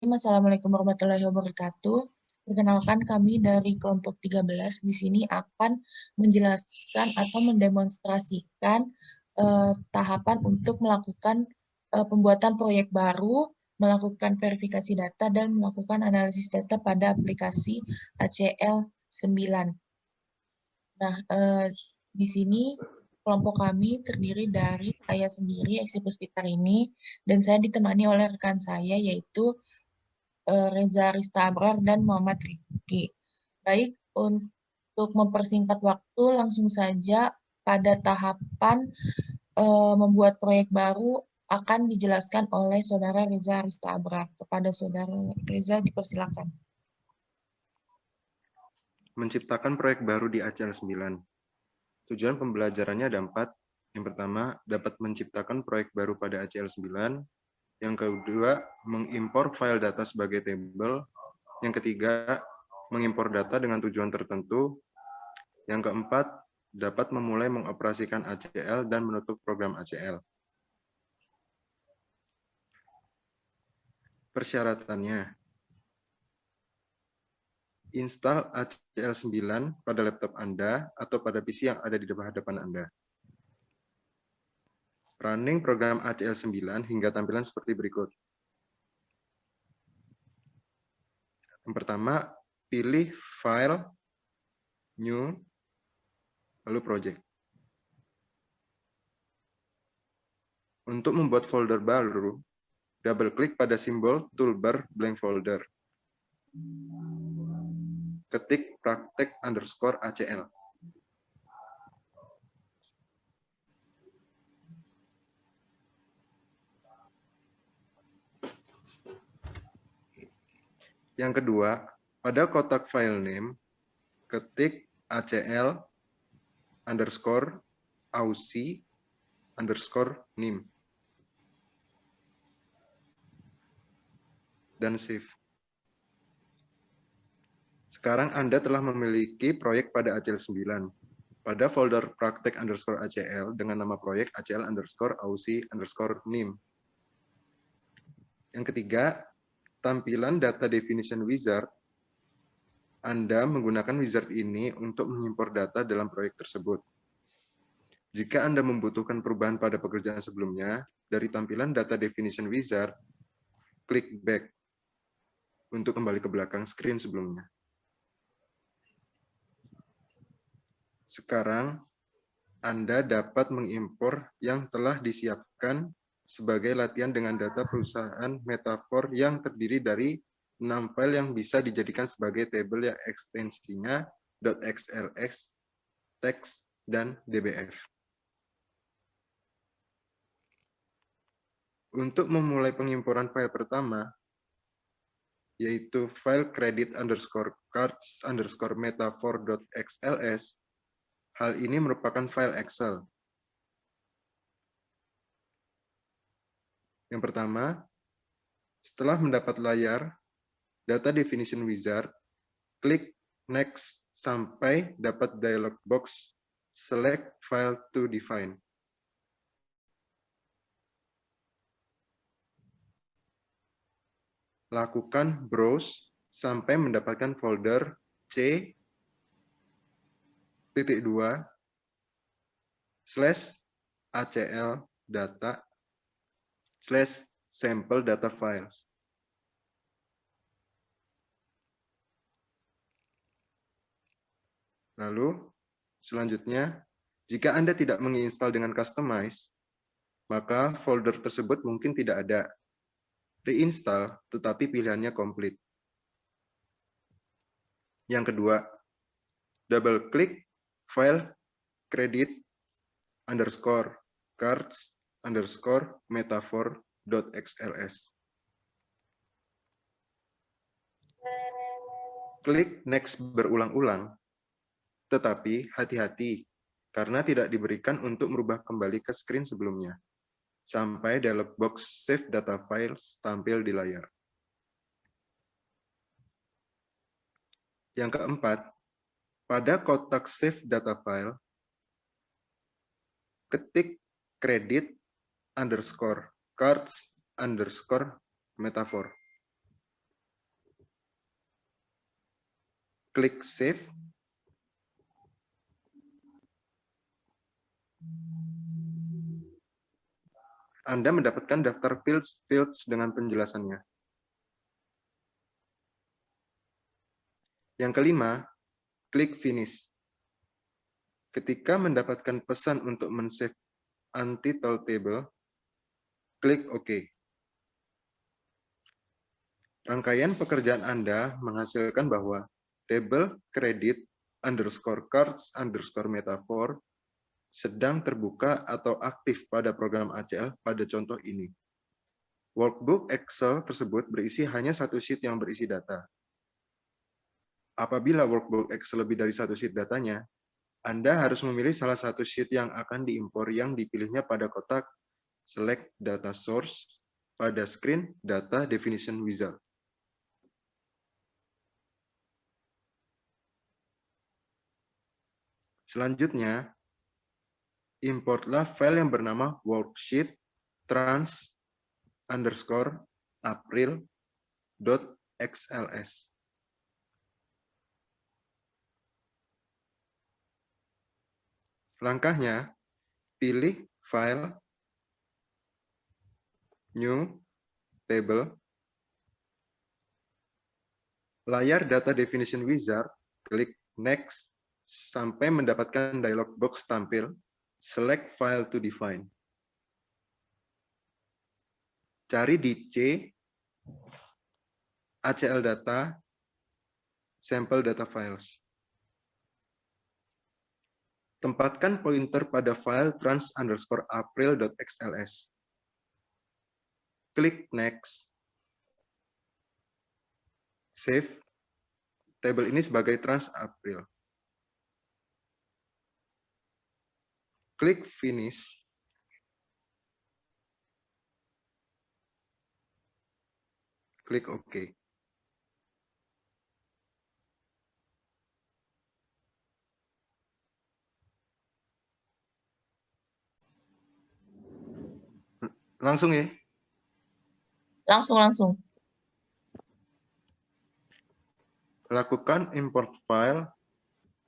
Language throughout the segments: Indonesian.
Assalamualaikum warahmatullahi wabarakatuh. Perkenalkan kami dari kelompok 13 di sini akan menjelaskan atau mendemonstrasikan tahapan untuk melakukan pembuatan proyek baru, melakukan verifikasi data, dan melakukan analisis data pada aplikasi ACL 9. Nah, di sini kelompok kami terdiri dari saya sendiri, Eksi Puspitar ini, dan saya ditemani oleh rekan saya, yaitu Reza Rista Abrar dan Muhammad Rifki. Baik, untuk mempersingkat waktu, langsung saja pada tahapan membuat proyek baru akan dijelaskan oleh Saudara Reza Rista Abrar. Kepada Saudara Reza, dipersilakan. Menciptakan proyek baru di ACL 9. Tujuan pembelajarannya ada 4. Yang pertama, dapat menciptakan proyek baru pada ACL 9. Yang kedua, mengimpor file data sebagai tabel. Yang ketiga, mengimpor data dengan tujuan tertentu. Yang keempat, dapat memulai mengoperasikan ACL dan menutup program ACL. Persyaratannya, install ACL 9 pada laptop Anda atau pada PC yang ada di hadapan Anda. Running program ACL 9 hingga tampilan seperti berikut. Yang pertama, pilih File, New, lalu Project. Untuk membuat folder baru, double-klik pada simbol toolbar blank folder. Ketik praktek_ACL. Yang kedua, pada kotak file name, ketik ACL_AUSI_NIM. Dan save. Sekarang Anda telah memiliki proyek pada ACL 9. Pada folder praktek_ACL dengan nama proyek ACL_AUSI_NIM. Yang ketiga, tampilan data definition wizard. Anda menggunakan wizard ini untuk mengimpor data dalam proyek tersebut. Jika Anda membutuhkan perubahan pada pekerjaan sebelumnya, dari tampilan data definition wizard, klik back untuk kembali ke belakang screen sebelumnya. Sekarang, Anda dapat mengimpor yang telah disiapkan sebagai latihan dengan data perusahaan Metafor yang terdiri dari 6 file yang bisa dijadikan sebagai tabel yang ekstensinya .xlx, teks, dan dbf. Untuk memulai pengimporan file pertama, yaitu file credit_cards_metafor.xls, hal ini merupakan file Excel. Yang pertama, setelah mendapat layar data definition wizard, klik next sampai dapat dialog box select file to define. Lakukan browse sampai mendapatkan folder C.2/ACL data/sample data files. Lalu, selanjutnya, jika Anda tidak menginstal dengan customize, maka folder tersebut mungkin tidak ada. Reinstall, tetapi pilihannya komplit. Yang kedua, double-klik file credit_cards_metafor.xls. Klik next berulang-ulang, tetapi hati-hati karena tidak diberikan untuk merubah kembali ke screen sebelumnya, sampai dialog box Save Data Files tampil di layar. Yang keempat, pada kotak Save Data File, ketik credit_cards_metafor. klik Save. Anda mendapatkan daftar fields dengan penjelasannya. Yang kelima, klik Finish. Ketika mendapatkan pesan untuk men-save untitled table, klik OK. Rangkaian pekerjaan Anda menghasilkan bahwa table credit underscore cards underscore metaphor sedang terbuka atau aktif pada program ACL pada contoh ini. Workbook Excel tersebut berisi hanya satu sheet yang berisi data. Apabila workbook Excel lebih dari satu sheet datanya, Anda harus memilih salah satu sheet yang akan diimpor yang dipilihnya pada kotak Select Data Source pada screen Data Definition Wizard. Selanjutnya, importlah file yang bernama worksheet trans underscore april.xls. Langkahnya, pilih file, new, table, layar data definition wizard, klik next, sampai mendapatkan dialog box tampil, select file to define. Cari di C, ACL data, sample data files. Tempatkan pointer pada file trans underscore april.xls. Klik next. Save. Tabel ini sebagai trans april. Klik finish. Klik OK. Langsung ya? Langsung. Lakukan import file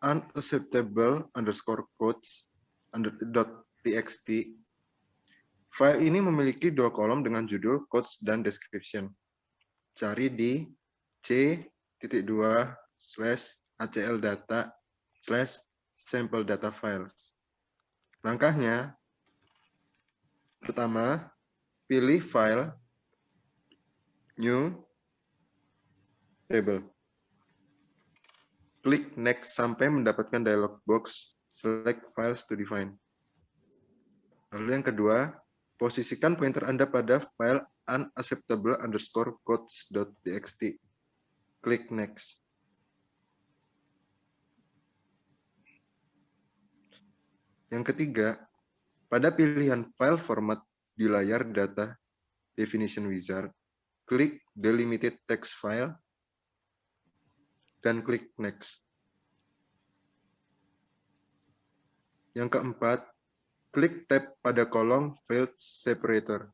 unacceptable underscore codes .txt. File ini memiliki dua kolom dengan judul codes dan description. Cari di C.2/acl data/sample data files. Langkahnya, pertama, pilih file, new, table. Klik next sampai mendapatkan dialog box, select files to define. Lalu yang kedua, posisikan pointer Anda pada file unacceptable underscore codes.txt. Klik next. Yang ketiga, pada pilihan file format di layar data definition wizard, klik delimited text file dan klik next. Yang keempat, klik tab pada kolom field separator.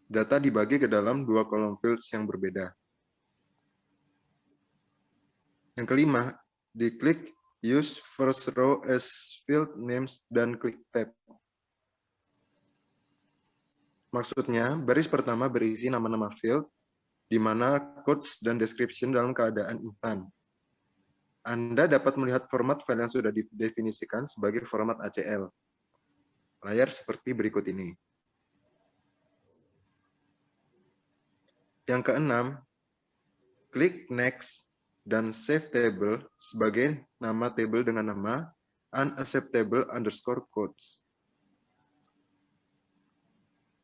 Data dibagi ke dalam dua kolom fields yang berbeda. Yang kelima, diklik use first row as field names dan klik tab. Maksudnya, baris pertama berisi nama-nama field, di mana codes dan description dalam keadaan instan. Anda dapat melihat format file yang sudah didefinisikan sebagai format ACL. Layar seperti berikut ini. Yang keenam, klik next dan save table sebagai nama table dengan nama unacceptable underscore codes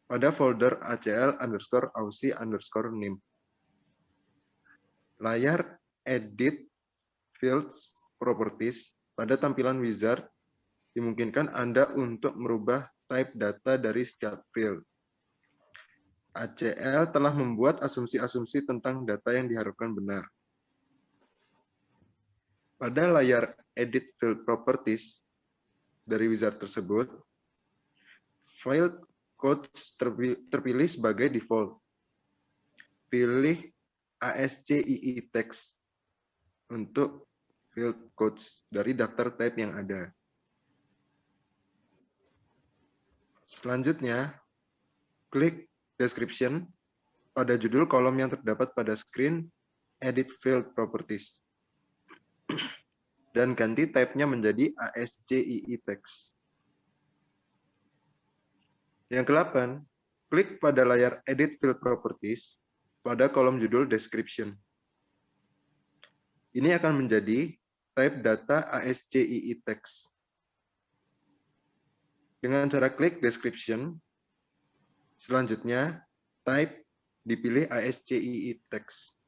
pada folder acl underscore aussie underscore name. Layar edit fields properties pada tampilan wizard dimungkinkan Anda untuk merubah type data dari setiap field. ACL telah membuat asumsi-asumsi tentang data yang diharapkan benar. Pada layar Edit Field Properties dari wizard tersebut, field codes terpilih sebagai default. Pilih ASCII text untuk field codes dari daftar type yang ada. Selanjutnya, klik description pada judul kolom yang terdapat pada screen Edit Field Properties. Dan ganti type-nya menjadi ASCII text. Yang ke-8, klik pada layar Edit Field Properties pada kolom judul Description. Ini akan menjadi type data ASCII text. Dengan cara klik Description, selanjutnya type dipilih ASCII text.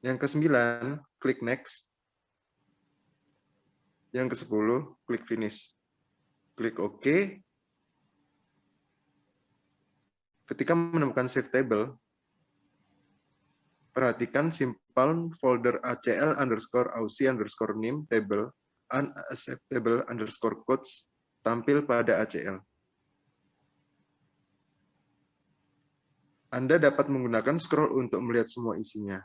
Yang ke-9, klik Next. Yang ke-10, klik Finish. Klik OK. Ketika menemukan Save Table, perhatikan simpan folder acl_aussie_name table unacceptable_codes tampil pada ACL. Anda dapat menggunakan scroll untuk melihat semua isinya.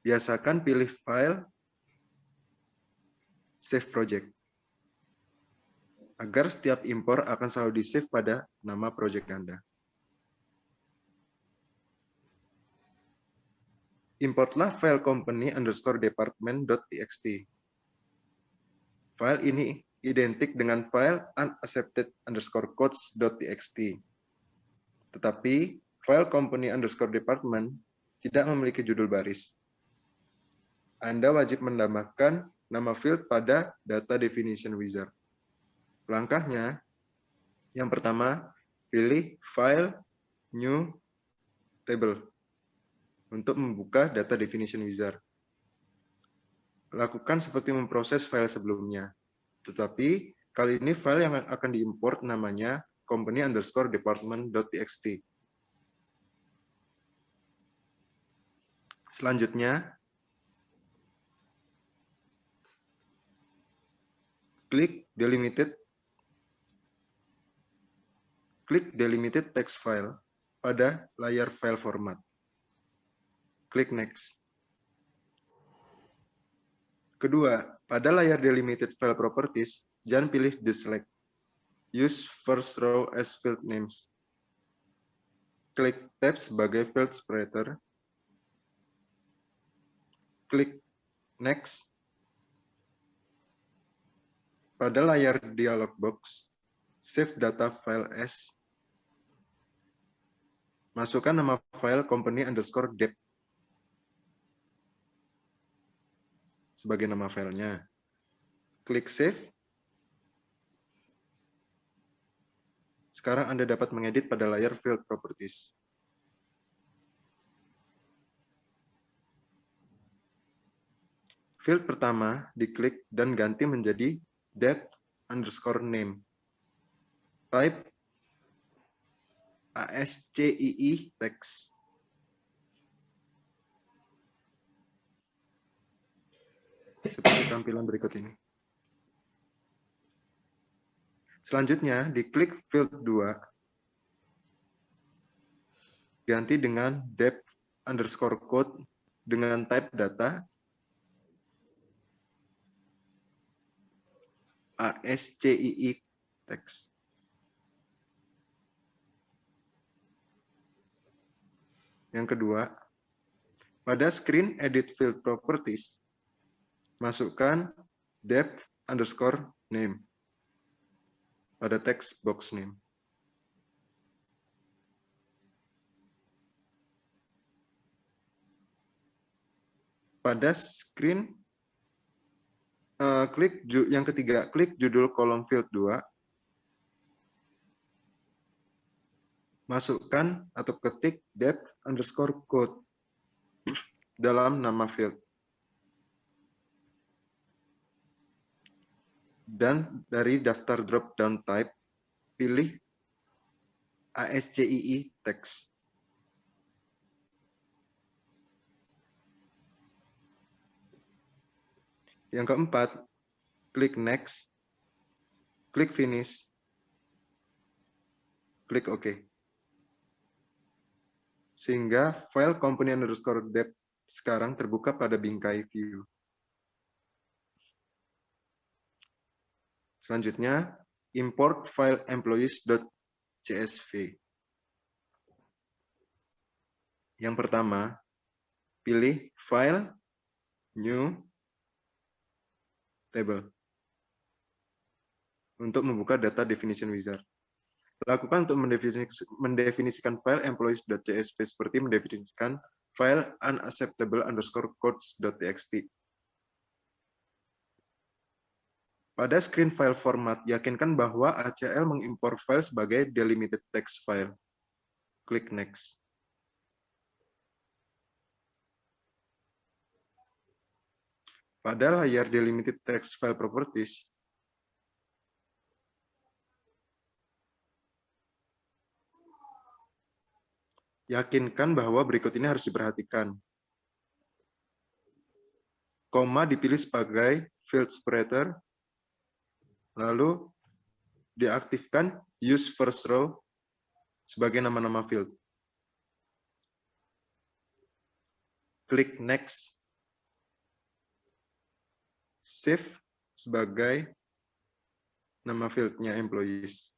Biasakan pilih file, save project, agar setiap impor akan selalu di-save pada nama project Anda. Importlah file company_department.txt. File ini identik dengan file unaccepted_codes.txt. Tetapi file company_department tidak memiliki judul baris. Anda wajib menambahkan nama field pada data definition wizard. Langkahnya, yang pertama, pilih File, New, Table untuk membuka data definition wizard. Lakukan seperti memproses file sebelumnya. Tetapi, kali ini file yang akan diimport namanya company_department.txt. Selanjutnya, klik delimited text file pada layar file format. Klik Next. Kedua, pada layar delimited file properties, jangan pilih deselect. Use first row as field names. Klik tab sebagai field separator. Klik Next. Pada layar dialog box, save data file as. Masukkan nama file company_dep sebagai nama filenya. Klik Save. Sekarang Anda dapat mengedit pada layar Field Properties. Field pertama diklik dan ganti menjadi depth_name. Type ASCII text. Seperti tampilan berikut ini. Selanjutnya, diklik field 2. Ganti dengan depth_code dengan type data ASCII text. Yang kedua, pada screen Edit Field Properties, masukkan depth_name pada text box name. Pada screen, yang ketiga, klik judul kolom field 2, masukkan atau ketik depth_code dalam nama field. Dan dari daftar drop-down type, pilih ASCII text. Yang keempat, klik Next, klik Finish, klik OK. Sehingga file company_dep sekarang terbuka pada bingkai view. Selanjutnya, import file employees.csv. Yang pertama, pilih File, New, Table untuk membuka data definition wizard. Lakukan untuk mendefinisikan file employees.csv seperti mendefinisikan file unacceptable_codes.txt. Pada screen file format, yakinkan bahwa ACL mengimpor file sebagai delimited text file. Klik Next. Pada layar delimited text file properties, yakinkan bahwa berikut ini harus diperhatikan. Koma dipilih sebagai field separator, lalu diaktifkan use first row sebagai nama-nama field. Klik Next. Save sebagai nama fieldnya employees.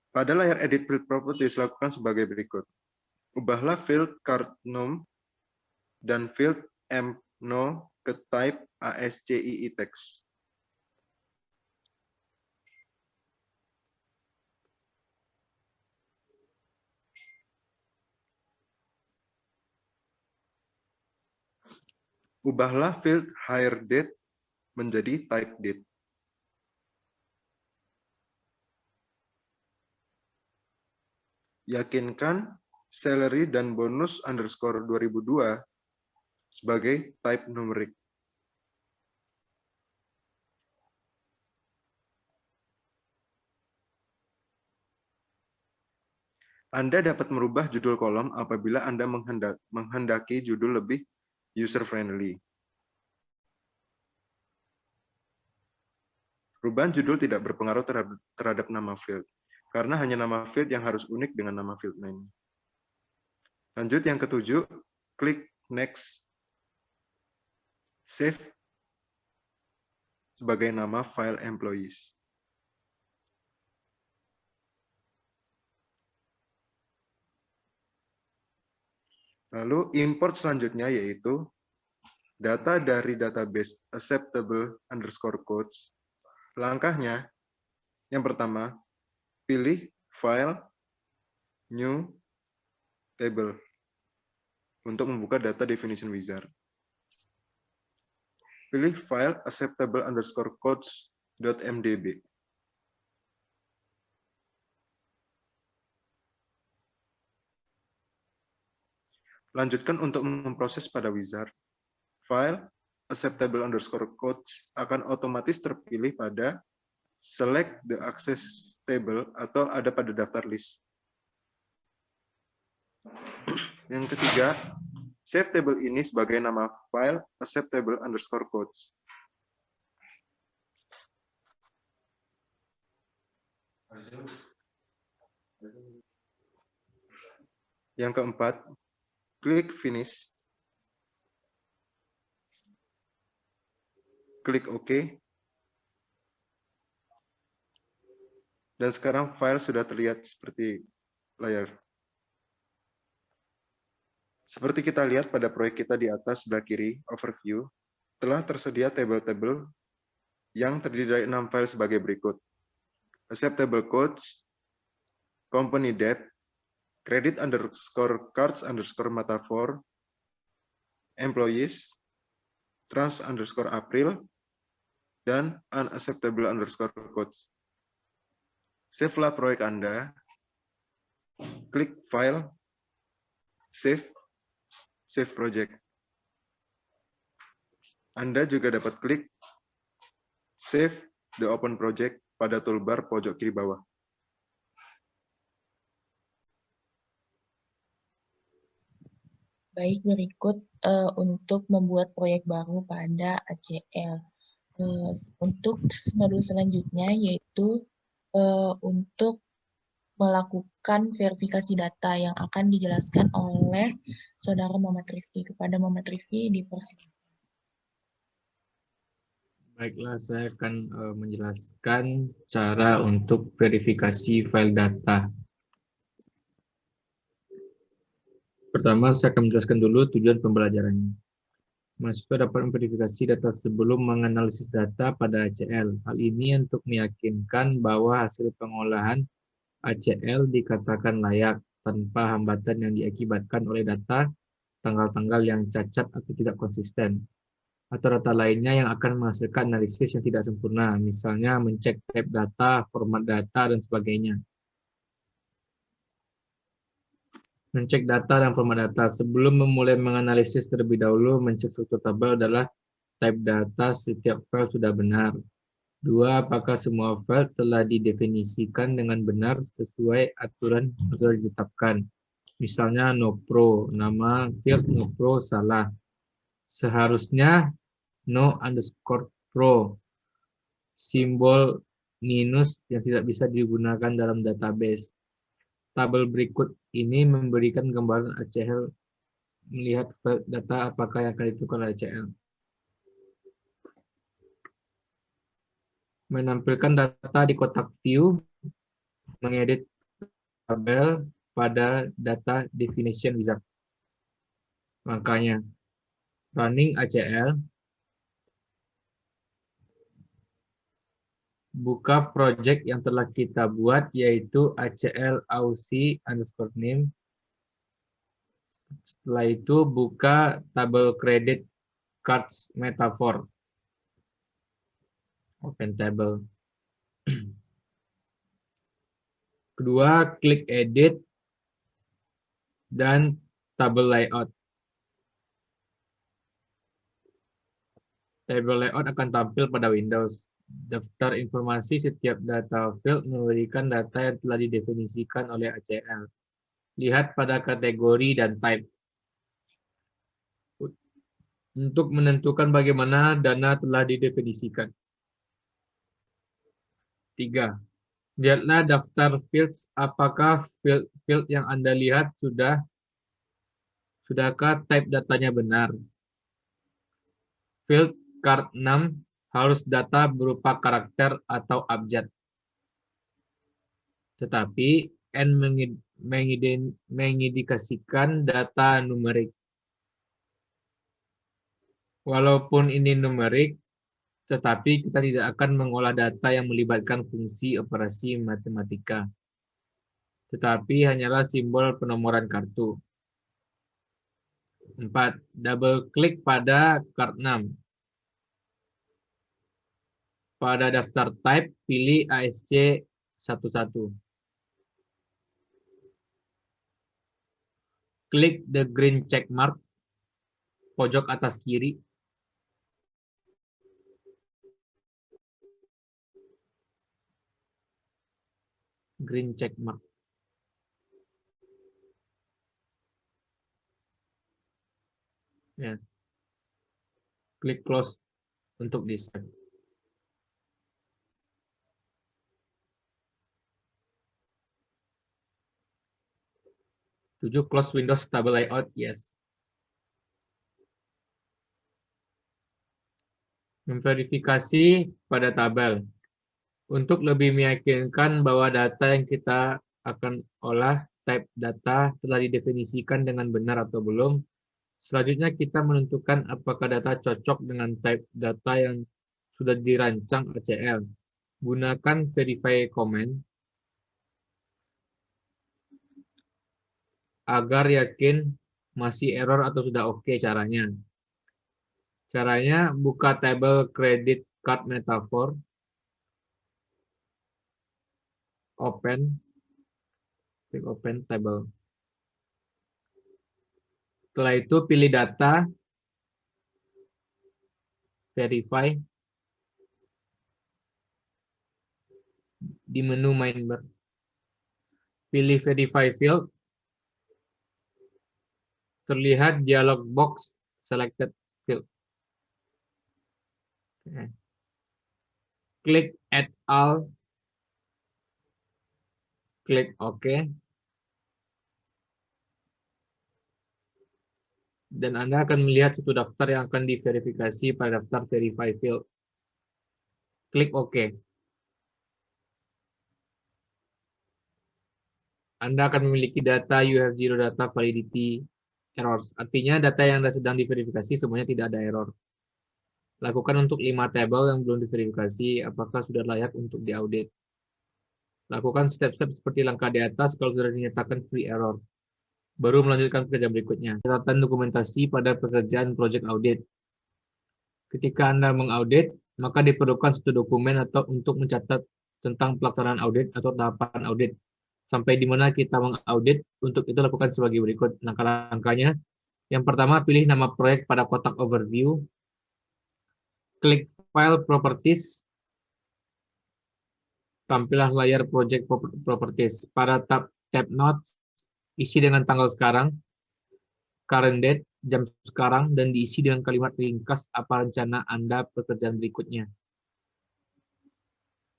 Pada layar edit field properties, lakukan sebagai berikut. Ubahlah field card num dan field no ke type ASCII text. Ubahlah field hire date menjadi type date. Yakinkan salary dan bonus underscore 2002 sebagai type numerik. Anda dapat merubah judul kolom apabila Anda menghendaki judul lebih user-friendly. Perubahan judul tidak berpengaruh terhadap nama field, karena hanya nama field yang harus unik dengan nama field name. Lanjut yang ketujuh, klik Next. Save sebagai nama file employees. Lalu import selanjutnya yaitu data dari database acceptable_codes. Langkahnya, yang pertama, pilih File, New, Table untuk membuka data definition wizard. Pilih file acceptable_codes.mdb. Lanjutkan untuk memproses pada wizard. File acceptable_codes akan otomatis terpilih pada select the access table atau ada pada daftar list. Yang ketiga, save table ini sebagai nama file acceptable_codes. Yang keempat, klik Finish. Klik OK. Dan sekarang file sudah terlihat seperti layar. Seperti kita lihat pada proyek kita di atas sebelah kiri, overview, telah tersedia tabel-tabel yang terdiri dari 6 file sebagai berikut. Acceptable codes, company debt, credit_cards_metaphor, employees, trans_April, dan unacceptable_codes. Save-lah proyek Anda, klik File, Save, Save Project. Anda juga dapat klik Save the Open Project pada toolbar pojok kiri bawah. Baik, berikut untuk membuat proyek baru pada ACL. Untuk modul selanjutnya yaitu untuk melakukan verifikasi data yang akan dijelaskan oleh Saudara Muhammad Rifki. Kepada Muhammad Rifki dipersilakan. Baiklah, saya akan menjelaskan cara untuk verifikasi file data. Pertama, saya akan menjelaskan dulu tujuan pembelajarannya. Mahasiswa dapat memverifikasi data sebelum menganalisis data pada ACL. Hal ini untuk meyakinkan bahwa hasil pengolahan ACL dikatakan layak tanpa hambatan yang diakibatkan oleh data, tanggal-tanggal yang cacat atau tidak konsisten, atau data lainnya yang akan menghasilkan analisis yang tidak sempurna, misalnya mencek type data, format data, dan sebagainya. Mencek data dan format data. Sebelum memulai menganalisis terlebih dahulu, mencek struktur tabel adalah type data setiap file sudah benar. 2. Apakah semua file telah didefinisikan dengan benar sesuai aturan yang sudah ditetapkan. Misalnya no pro, nama field no pro salah. Seharusnya no underscore pro. Simbol minus yang tidak bisa digunakan dalam database. Tabel berikut ini memberikan gambaran ACL melihat file data apakah yang akan ditukar oleh ACL. Menampilkan data di kotak view, mengedit tabel pada data definition wizard. Makanya, running ACL, buka project yang telah kita buat, yaitu ACL Aussie underscore name. Setelah itu, buka tabel credit cards metaphor. Open table. Kedua, klik edit dan tabel layout. Table layout akan tampil pada Windows. Daftar informasi setiap data field memberikan data yang telah didefinisikan oleh ACL. Lihat pada kategori dan type. Untuk menentukan bagaimana dana telah didefinisikan. 3. Lihatlah daftar fields, apakah field yang Anda lihat sudahkah type datanya benar. Field card 6 harus data berupa karakter atau abjad. Tetapi N mengindikasikan data numerik. Walaupun ini numerik, tetapi kita tidak akan mengolah data yang melibatkan fungsi operasi matematika. Tetapi hanyalah simbol penomoran kartu. 4. Double klik pada card 6. Pada daftar type, pilih ASC 11. Klik the green check mark, pojok atas kiri. Green check mark. Ya. Klik close untuk di-save. Close Windows table layout, yes. Memverifikasi pada tabel. Untuk lebih meyakinkan bahwa data yang kita akan olah, type data telah didefinisikan dengan benar atau belum, selanjutnya kita menentukan apakah data cocok dengan type data yang sudah dirancang ACL. Gunakan verify comment agar yakin masih error atau sudah oke caranya. Caranya, buka tabel credit card metaphor, open, klik open table. Setelah itu pilih data, verify, di menu main bar. Pilih verify field, terlihat dialog box selected field. Klik add all, Klik OK. Dan Anda akan melihat satu daftar yang akan diverifikasi pada daftar Verify Field. Klik OK. Anda akan memiliki data you have zero data validity errors. Artinya data yang Anda sedang diverifikasi semuanya tidak ada error. Lakukan untuk 5 tabel yang belum diverifikasi apakah sudah layak untuk diaudit. Lakukan step-step seperti langkah di atas kalau sudah dinyatakan free error. Baru melanjutkan pekerjaan berikutnya. Catatan dokumentasi pada pekerjaan project audit. Ketika Anda mengaudit, maka diperlukan satu dokumen atau untuk mencatat tentang pelaksanaan audit atau tahapan audit. Sampai di mana kita mengaudit, untuk itu lakukan sebagai berikut. Langkah-langkahnya. Yang pertama, pilih nama proyek pada kotak overview. Klik File Properties. Tampillah layar Project Properties. Pada tab Notes, isi dengan tanggal sekarang, current date, jam sekarang, dan diisi dengan kalimat ringkas apa rencana Anda pekerjaan berikutnya.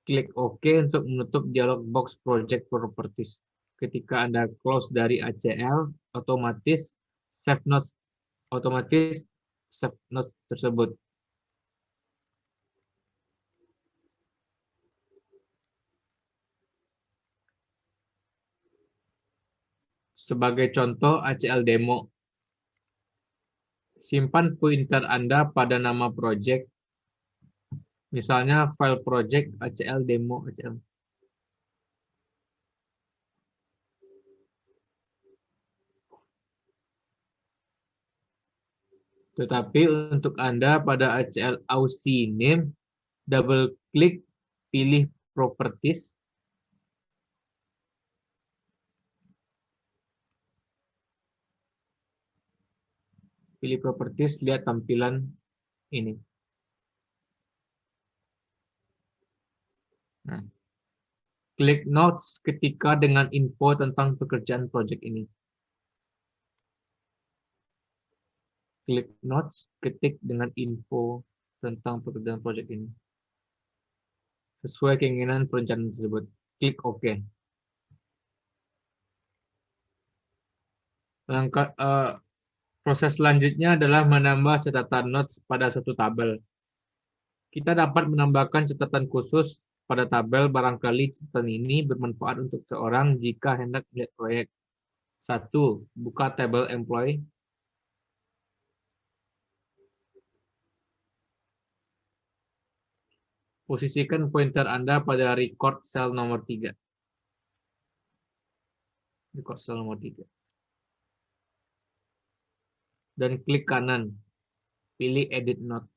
Klik OK untuk menutup dialog box Project Properties. Ketika Anda close dari ACL, otomatis save notes tersebut. Sebagai contoh ACL demo. Simpan pointer Anda pada nama project. Misalnya file project ACL demo ACL. Tetapi untuk Anda pada ACL Aussie name, double klik, pilih properties. Pilih properties, lihat tampilan ini. Nah, klik notes ketika dengan info tentang pekerjaan project ini. Klik notes, ketik dengan info tentang pekerjaan project ini. Sesuai keinginan perencanaan tersebut. Klik OK. Proses selanjutnya adalah menambah catatan notes pada satu tabel. Kita dapat menambahkan catatan khusus pada tabel, barangkali catatan ini bermanfaat untuk seorang jika hendak melihat proyek. 1. Buka tabel employee. Posisikan pointer Anda pada record cell nomor 3. Record cell nomor 3. Dan klik kanan. Pilih edit note.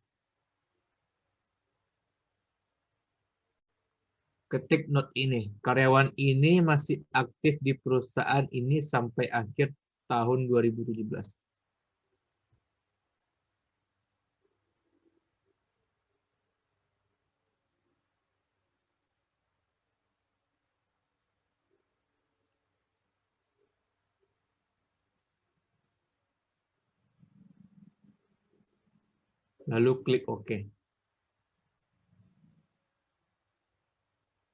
Ketik note ini. Karyawan ini masih aktif di perusahaan ini sampai akhir tahun 2017. Lalu klik OK.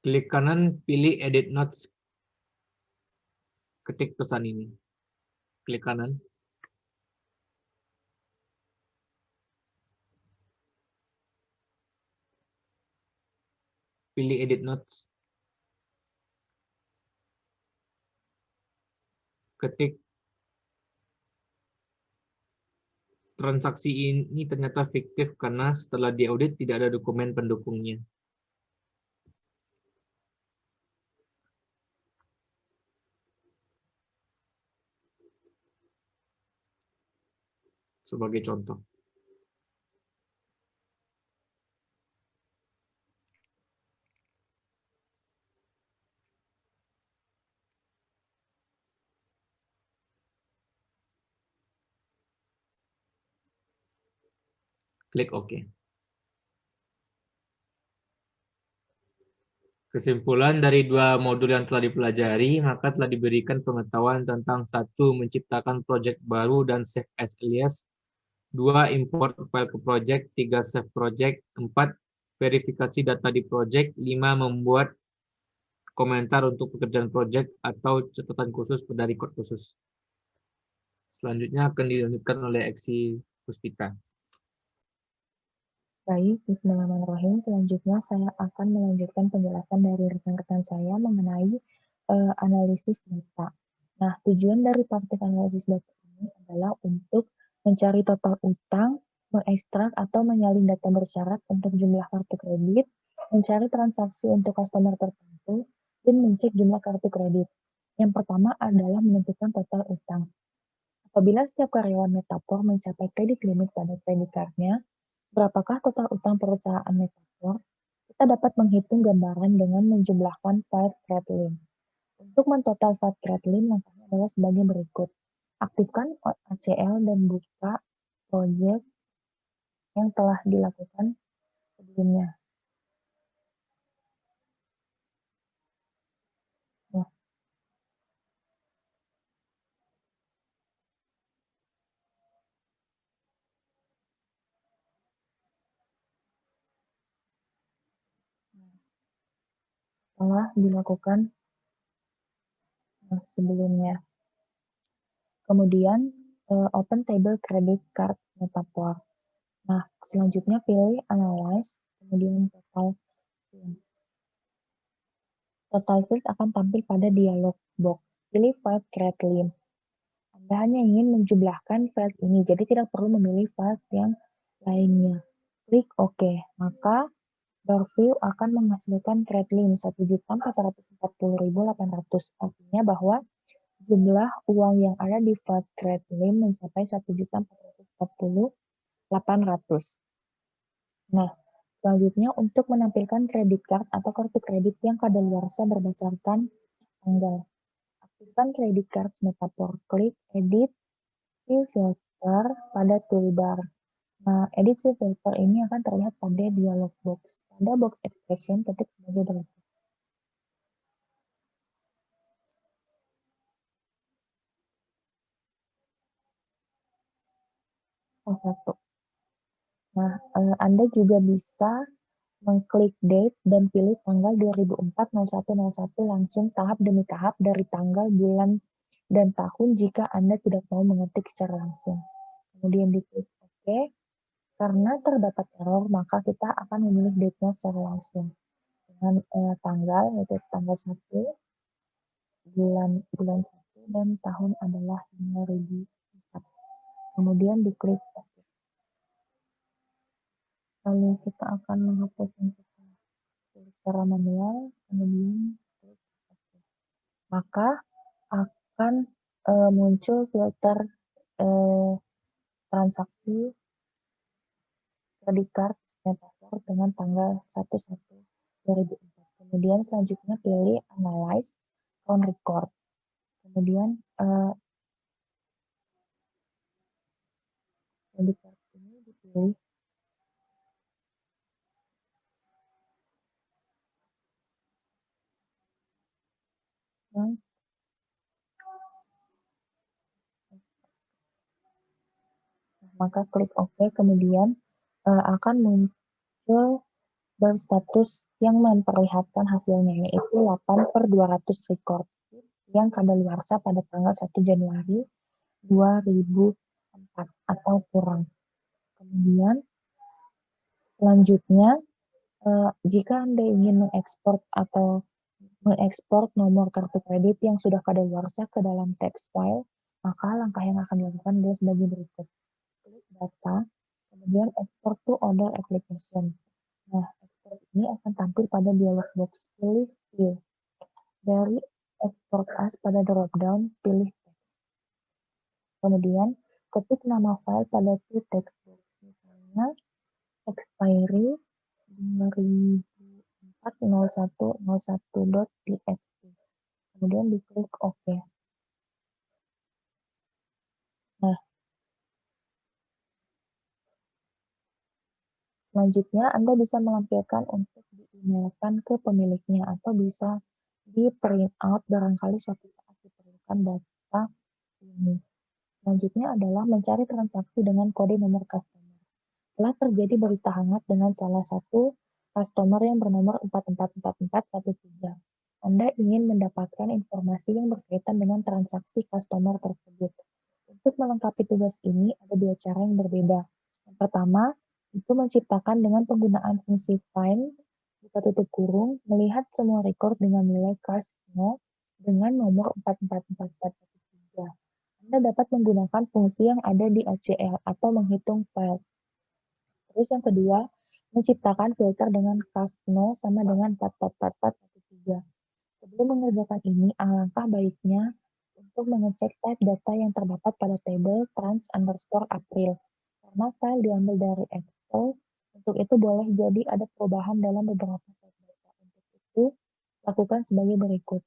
Klik kanan, pilih Edit Notes. Ketik pesan ini. Klik kanan. Pilih Edit Notes. Ketik. Transaksi ini ternyata fiktif karena setelah diaudit tidak ada dokumen pendukungnya. Sebagai contoh. Klik OK. Kesimpulan dari dua modul yang telah dipelajari, maka telah diberikan pengetahuan tentang 1. Menciptakan project baru dan save as alias. 2. Import file ke project. 3. Save project. 4. Verifikasi data di project. 5. Membuat komentar untuk pekerjaan proyek atau catatan khusus pada record khusus. Selanjutnya akan dilanjutkan oleh Eksi Puspita. Baik, bismillahirrahmanirrahim. Selanjutnya saya akan melanjutkan penjelasan dari rekan-rekan saya mengenai analisis data. Nah, tujuan dari praktik analisis data ini adalah untuk mencari total utang, mengekstrak atau menyalin data bersyarat untuk jumlah kartu kredit, mencari transaksi untuk customer tertentu, dan mencek jumlah kartu kredit. Yang pertama adalah menentukan total utang. Apabila setiap karyawan Metafor mencapai kredit limit pada kredit card-nya, berapakah total utang perusahaan Metafor? Kita dapat menghitung gambaran dengan menjumlahkan file credit. Untuk mentotal file credit, langkahnya adalah sebagai berikut. Aktifkan ACL dan buka project yang telah dilakukan sebelumnya. Nah, telah dilakukan sebelumnya. Kemudian open table credit card Metafor. Nah, selanjutnya pilih analyze, kemudian total field. Total field akan tampil pada dialog box. Pilih file credit limit. Anda hanya ingin menjumlahkan file ini, jadi tidak perlu memilih file yang lainnya. Klik OK, maka Barview akan menghasilkan credit limit 1.440.800. Artinya bahwa jumlah uang yang ada di file credit limit mencapai 1.440.800. Nah, selanjutnya untuk menampilkan kredit card atau kartu kredit yang kadaluarsa berdasarkan tanggal. Aktifkan kredit card Metafor. Klik Edit View Filter pada toolbar. Nah, Edit View Filter ini akan terlihat pada dialog box. Pada box expression, ketik sebagai berikut. Satu. Nah, Anda juga bisa mengklik date dan pilih tanggal 2004-01-01 langsung tahap demi tahap dari tanggal, bulan, dan tahun jika Anda tidak mau mengetik secara langsung. Kemudian diklik OK. Karena terdapat error, maka kita akan memilih date-nya secara langsung. Dengan tanggal, yaitu tanggal 1, bulan 1, dan tahun adalah 2004. Kemudian diklik OK. Lalu kita akan menghapus untuk secara manual, kemudian klik OK. Maka akan muncul filter transaksi kredit card Metafor dengan tanggal 1/1/2004. Kemudian selanjutnya pilih Analyze on Record. Kemudian kredit card ini dipilih. Maka klik OK, kemudian akan muncul berstatus yang memperlihatkan hasilnya, yaitu 8/200 record yang kadaluarsa pada tanggal 1 Januari 2004 atau kurang. Kemudian selanjutnya, jika Anda ingin mengekspor nomor kartu kredit yang sudah kadaluarsa ke dalam text file, maka langkah yang akan dilakukan adalah sebagai berikut. Klik data, kemudian export to other application. Nah, export ini akan tampil pada dialog box. Pilih view. Dari export as pada drop-down, pilih text. Kemudian, ketik nama file pada to text box. Misalnya, expiry 2004-01-01.txt. Kemudian diklik OK. Nah, selanjutnya Anda bisa melampirkan untuk di-emailkan ke pemiliknya atau bisa di print out barangkali suatu saat diperlukan data ini. Selanjutnya adalah mencari transaksi dengan kode nomor customer. Telah terjadi berita hangat dengan salah satu customer yang bernomor 444413. Anda ingin mendapatkan informasi yang berkaitan dengan transaksi customer tersebut. Untuk melengkapi tugas ini, ada dua cara yang berbeda. Yang pertama, itu menciptakan dengan penggunaan fungsi find, buka tutup kurung, melihat semua record dengan nilai CAS-no dengan nomor 44413. Anda dapat menggunakan fungsi yang ada di ACL atau menghitung file. Terus yang kedua, menciptakan filter dengan CAS-no sama dengan 44413. Sebelum mengerjakan ini, alangkah baiknya untuk mengecek type data yang terdapat pada tabel trans_april. Karena file diambil dari Excel, untuk itu boleh jadi ada perubahan dalam beberapa type data. Untuk itu, lakukan sebagai berikut.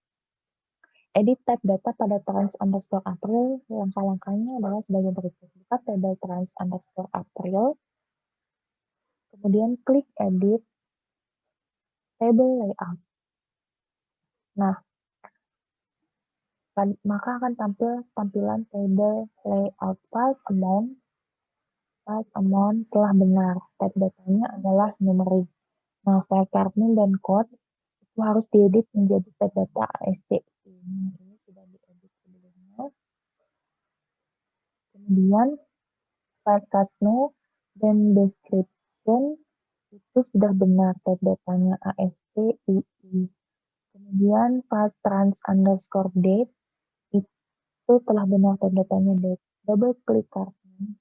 Edit type data pada trans_april, langkah-langkahnya adalah sebagai berikut. Buka tabel trans_april, kemudian klik edit table layout. Nah, maka akan tampil tampilan table layout file amount telah benar. Type datanya adalah numerik. Nah, file Carmin dan codes itu harus diedit menjadi type data ASCII. Ini sudah diedit sebelumnya. Kemudian file CASNO dan description itu sudah benar type datanya ASCII. Kemudian file trans_date itu telah benar type datanya date. Double klik Carmin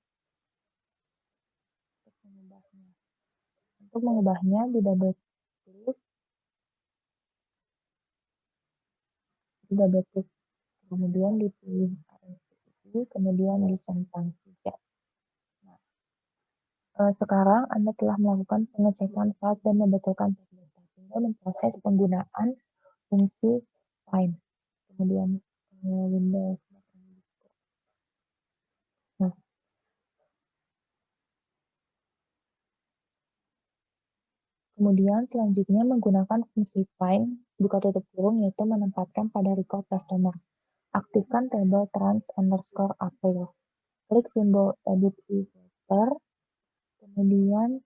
untuk mengubahnya di double klik, kemudian dipilih ASCII, kemudian dicentang 3. Nah, sekarang Anda telah melakukan pengecekan file dan membetulkan type data, tinggal memproses penggunaan fungsi find. Kemudian Windows. Nah, kemudian selanjutnya menggunakan fungsi find, buka tutup kurung, yaitu menempatkan pada record customer. Aktifkan tabel trans_april. Klik simbol edit filter, kemudian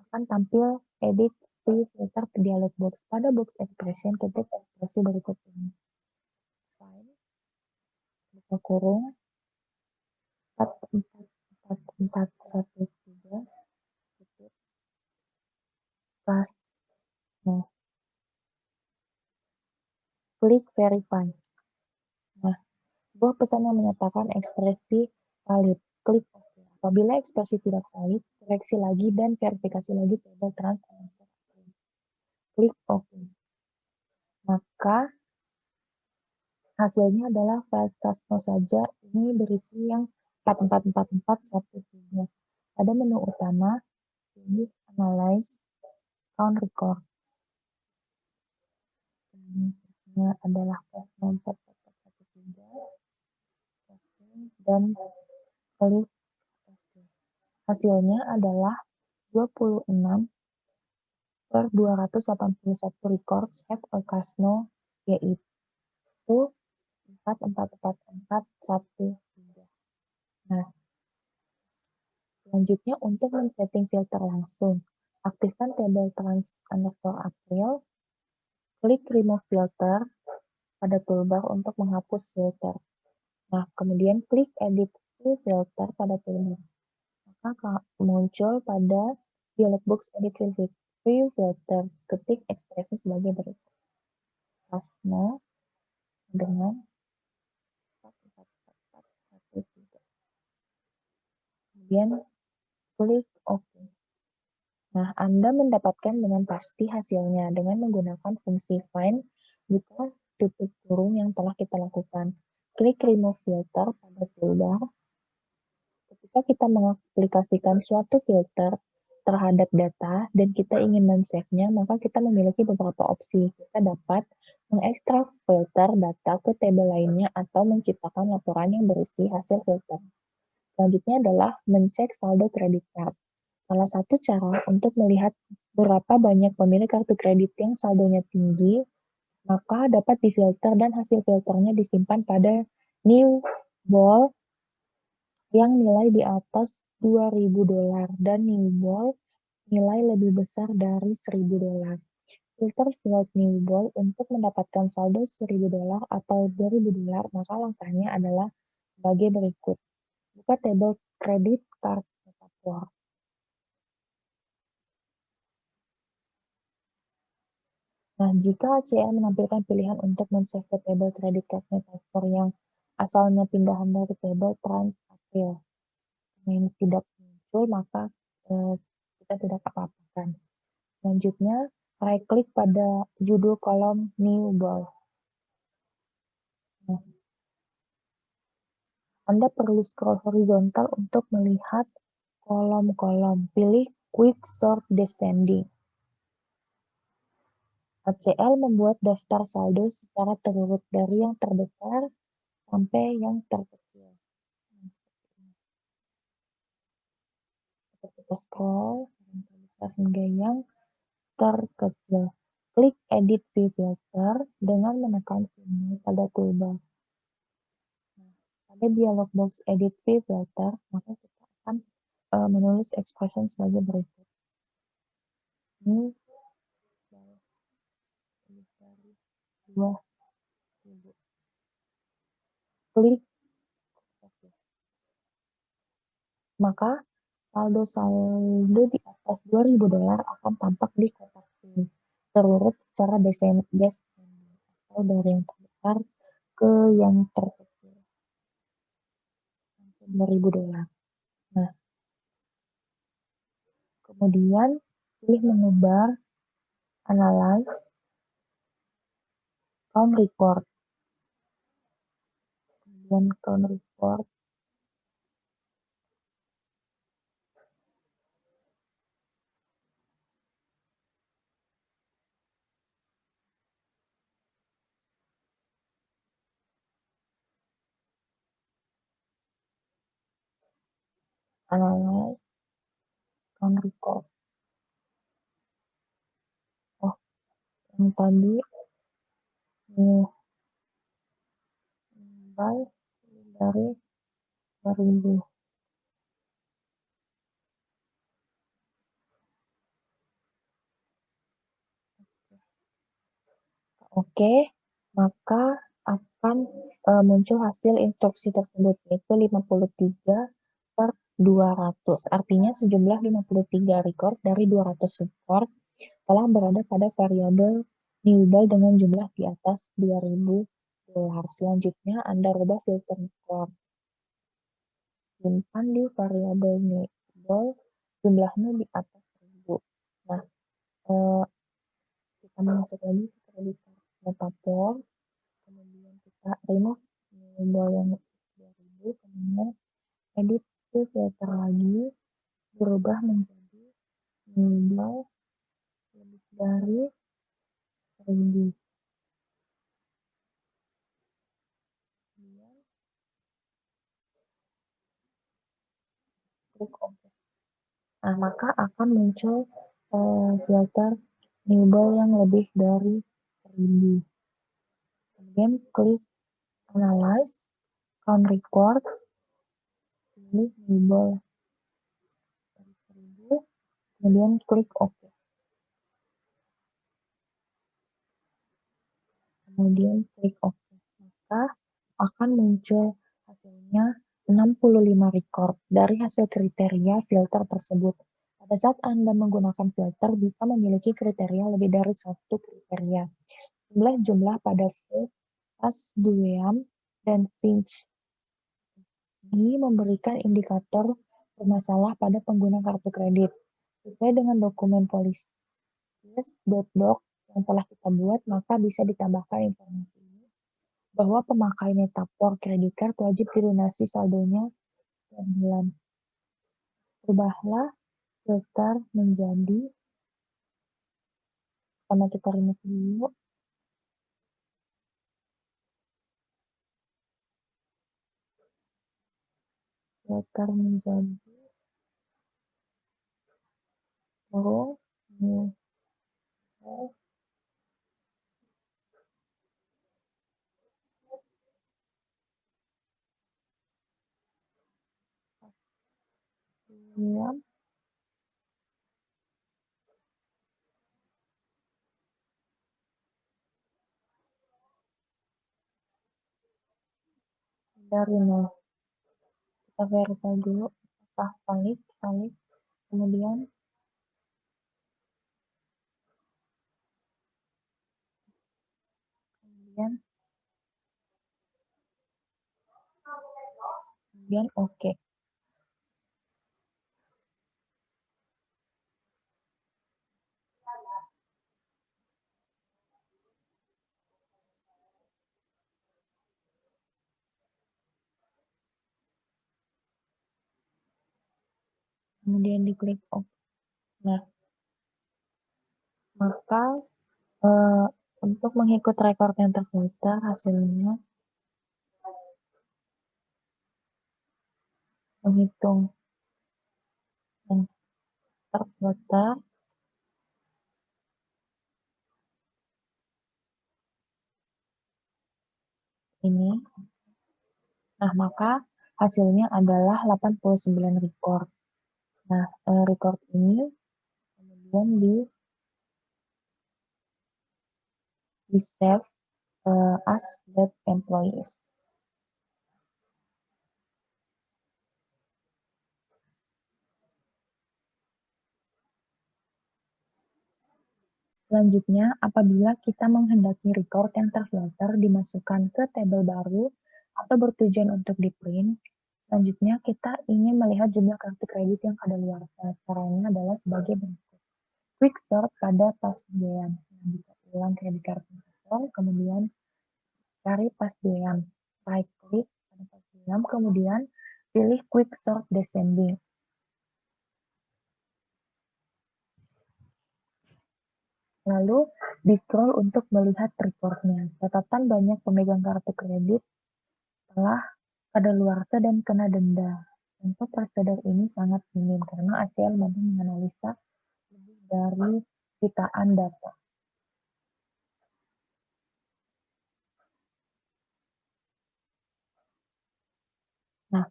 akan tampil edit filter dialog box. Pada box expression, ketik ekspresi berikut ini. Find, buka kurung, 44413, ketik, pas. Nah, klik verify. Nah, sebuah pesan yang menyatakan ekspresi valid. Klik OK. Apabila ekspresi tidak valid, koreksi lagi dan verifikasi lagi tabel trans_april. Klik OK. Maka hasilnya adalah file CASNO saja. Ini berisi yang 44413. Pada menu utama, pilih Analyze, Count Record. Ini adalah CASNO 44413 dan klik OK. Hasilnya adalah 26/281 records have a CASNO, yaitu 44413. Nah, selanjutnya untuk men-setting filter langsung, aktifkan tabel trans_april, klik remove filter pada toolbar untuk menghapus filter. Nah, kemudian klik edit filter pada toolbar. Maka muncul pada dialog box edit view filter. Ketik ekspresi sebagai berikut. CASNO dengan 44413. Kemudian klik OK. Nah, Anda mendapatkan dengan pasti hasilnya dengan menggunakan fungsi find, buka tutup kurung yang telah kita lakukan. Klik remove filter pada toolbar. Ketika kita mengaplikasikan suatu filter terhadap data dan kita ingin men-save-nya, maka kita memiliki beberapa opsi. Kita dapat mengekstrak filter data ke tabel lainnya atau menciptakan laporan yang berisi hasil filter. Selanjutnya adalah mencek saldo kredit card. Salah satu cara untuk melihat berapa banyak pemilik kartu kredit yang saldonya tinggi, maka dapat difilter dan hasil filternya disimpan pada new ball yang nilai di atas $2.000 dan new ball nilai lebih besar dari $1.000. filter field newball untuk mendapatkan saldo $1.000 atau $2.000, maka langkahnya adalah sebagai berikut. Buka tabel kredit card metaphor. Nah, jika ACL menampilkan pilihan untuk men-save ke tabel credit card metaphor yang asalnya pindahan dari tabel Trans-April yang tidak muncul, maka kita tidak apa-apakan. Selanjutnya, right-klik pada judul kolom New Ball. Nah, Anda perlu scroll horizontal untuk melihat kolom-kolom. Pilih Quick Sort Descending. ACL membuat daftar saldo secara terurut dari yang terbesar sampai yang terkecil. Kita scroll dari terbesar hingga yang terkecil. Klik Edit View Filter dengan menekan simbol pada toolbar. Nah, pada dialog box Edit View Filter, maka kita akan menulis expression sebagai berikut. Ini dari 2.000. Klik OK. Maka saldo di atas $2.000 akan tampak di kotak ini, terurut secara descending atau dari yang terbesar ke yang terkecil sampai $2.000. Nah, kemudian pilih menu bar, Analyze, Count Report. Kemudian Count Report. Analyze, Count Report. Oh, yang tadi buy dari 2.000. Oke, maka akan muncul hasil instruksi tersebut, yaitu 53/200. Artinya sejumlah 53 record dari 200 record telah berada pada variabel newball dengan jumlah di atas $2.000. Selanjutnya, Anda rubah filter record. Simpan di variabel newball, jumlahnya di atas 1.000. Nah, kita masuk lagi ke kredit metaphor, kemudian kita remove newball yang 2.000, kemudian edit filter lagi, berubah menjadi newball lebih dari 1.000. Klik OK. Nah, maka akan muncul filter newball yang lebih dari 1.000. Kemudian klik Analyze, Count Record, pilih newball dari 1.000, kemudian klik OK. Kemudian klik OK. Maka akan muncul hasilnya 65 record dari hasil kriteria filter tersebut. Pada saat Anda menggunakan filter, bisa memiliki kriteria lebih dari satu kriteria. Jumlah pada Food, As-Dueam, dan Finch memberikan indikator bermasalah pada pengguna kartu kredit. Sesuai dengan dokumen policies.doc yang telah kita buat, maka bisa ditambahkan informasi ini bahwa pemakai metaphor credit card wajib dilunasi saldonya setiap bulan. Ubahlah filter menjadi, karena kita remove dulu, filter menjadi new Dueam, dari 0. Kita verify dulu apakah valid, kemudian oke. Kemudian diklik OK. Nah, maka untuk mengikut rekor yang terfilter hasilnya menghitung yang terfilter ini. Nah, maka hasilnya adalah 89 record. Nah, record ini kemudian di save as that employees. Selanjutnya, apabila kita menghendaki record yang terfilter dimasukkan ke tabel baru atau bertujuan untuk di-print, selanjutnya kita ingin melihat jumlah kartu kredit yang kadaluarsa. Caranya adalah sebagai berikut. Quick sort pada pasdean. Bisa ulang kredit card investor, kemudian cari pasdean. Right click pada pasdean, kemudian pilih quick sort descending. Lalu di-scroll untuk melihat reportnya. Catatan banyak pemegang kartu kredit telah kadaluarsa dan kena denda. Tentu prosedur ini sangat minim karena ACL mampu menganalisa lebih dari jutaan data. Nah,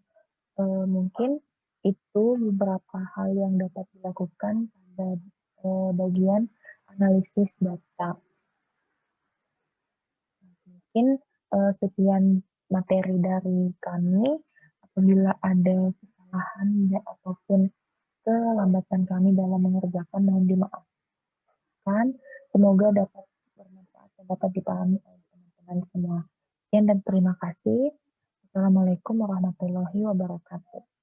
mungkin itu beberapa hal yang dapat dilakukan pada bagian analisis data. Mungkin sekian materi dari kami. Apabila ada kesalahan ataupun kelambatan kami dalam mengerjakan, mohon dimaafkan. Semoga dapat bermanfaat dan dapat dipahami oleh teman-teman semua. Sekian dan terima kasih. Assalamualaikum warahmatullahi wabarakatuh.